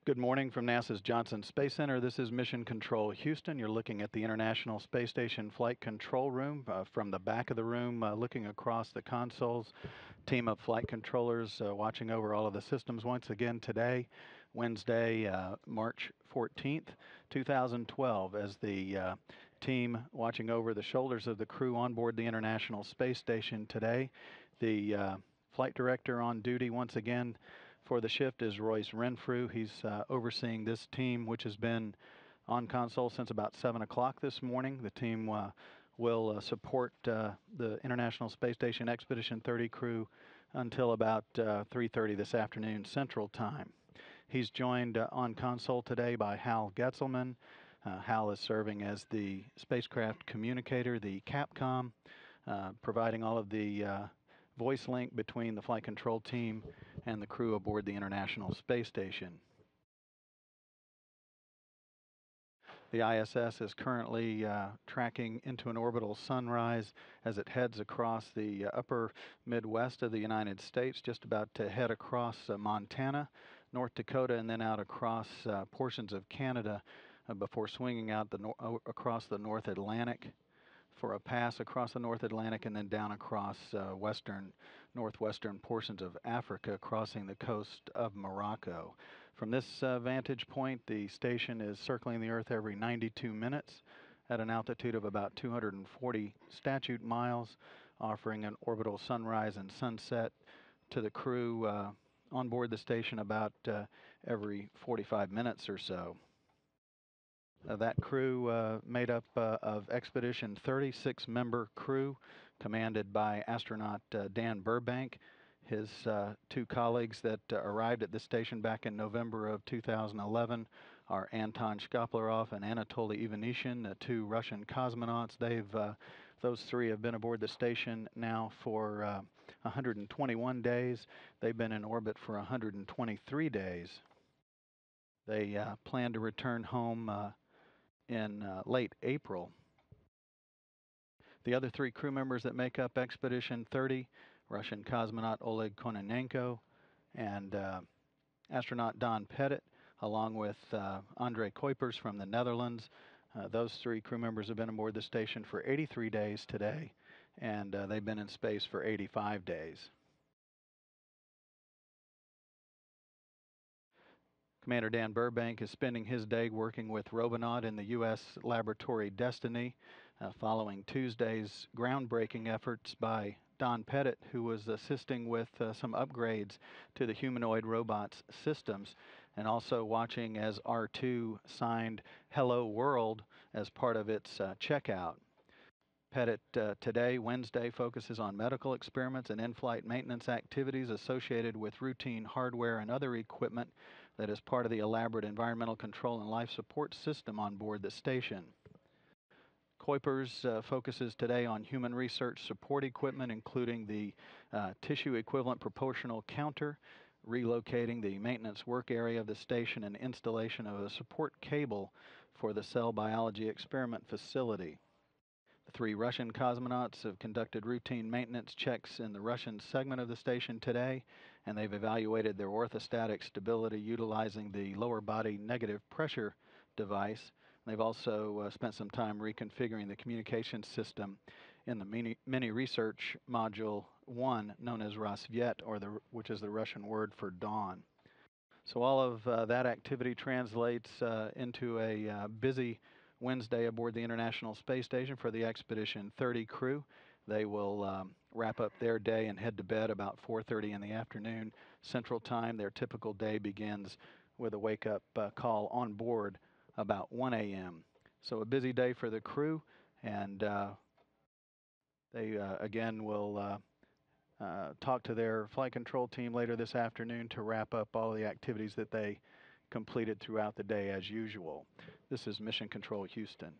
Good morning from NASA's Johnson Space Center. This is Mission Control Houston. You're looking at the International Space Station Flight Control Room. From the back of the room, looking across the consoles, team of flight controllers watching over all of the systems once again today, Wednesday, March 14th, 2012, as the team watching over the shoulders of the crew on board the International Space Station today. The flight director on duty once again for the shift is Royce Renfrew. He's overseeing this team, which has been on console since about 7 o'clock this morning. The team will support the International Space Station Expedition 30 crew until about 3:30 this afternoon Central Time. He's joined on console today by Hal Getzelman. Hal is serving as the spacecraft communicator, the Capcom, providing all of the voice link between the flight control team and the crew aboard the International Space Station. The ISS is currently tracking into an orbital sunrise as it heads across the upper Midwest of the United States, just about to head across Montana, North Dakota, and then out across portions of Canada before swinging out across the North Atlantic for a pass across the North Atlantic and then down across northwestern portions of Africa, crossing the coast of Morocco. From this vantage point, the station is circling the Earth every 92 minutes at an altitude of about 240 statute miles, offering an orbital sunrise and sunset to the crew on board the station about every 45 minutes or so. That crew made up of Expedition 36-member crew, commanded by astronaut Dan Burbank. His two colleagues that arrived at the station back in November of 2011 are Anton Shkaplerov and Anatoly Ivanishin, two Russian cosmonauts. Those three have been aboard the station now for 121 days. They've been in orbit for 123 days. They plan to return home in late April. The other three crew members that make up Expedition 30, Russian cosmonaut Oleg Kononenko and astronaut Don Pettit, along with André Kuipers from the Netherlands. Those three crew members have been aboard the station for 83 days today, and they've been in space for 85 days. Commander Dan Burbank is spending his day working with Robonaut in the U.S. laboratory Destiny, following Tuesday's groundbreaking efforts by Don Pettit, who was assisting with some upgrades to the humanoid robot's systems, and also watching as R2 signed Hello World as part of its checkout. Pettit today, Wednesday, focuses on medical experiments and in-flight maintenance activities associated with routine hardware and other equipment that is part of the elaborate environmental control and life support system on board the station. Kuipers focuses today on human research support equipment, including the tissue equivalent proportional counter, relocating the maintenance work area of the station, and installation of a support cable for the cell biology experiment facility. The three Russian cosmonauts have conducted routine maintenance checks in the Russian segment of the station today, and they've evaluated their orthostatic stability utilizing the lower body negative pressure device. They've also spent some time reconfiguring the communication system in the mini research module 1, known as Rassvet, which is the Russian word for dawn. So all of that activity translates into a busy Wednesday aboard the International Space Station for the Expedition 30 crew. They will wrap up their day and head to bed about 4:30 in the afternoon Central Time. Their typical day begins with a wake-up call on board about 1 a.m. So a busy day for the crew, and they again will talk to their flight control team later this afternoon to wrap up all the activities that they completed throughout the day as usual. This is Mission Control Houston.